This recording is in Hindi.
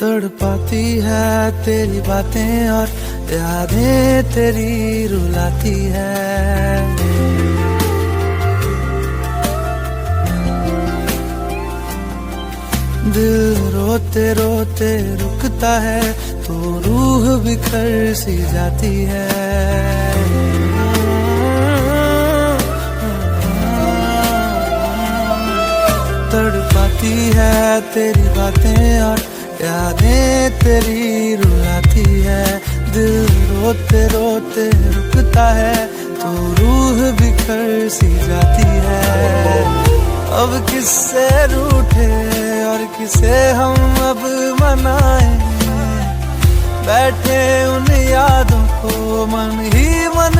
तड़पाती है तेरी बातें और यादें तेरी रुलाती है। दिल रोते रोते रुकता है तो रूह बिखर सी जाती है। तड़पाती है तेरी बातें और यादें तेरी रुलाती है। दिल रोते रोते रुकता है तो रूह बिखर सी जाती है। अब किससे रूठे और किसे हम अब मनाएं, बैठे उन यादों को मन ही मन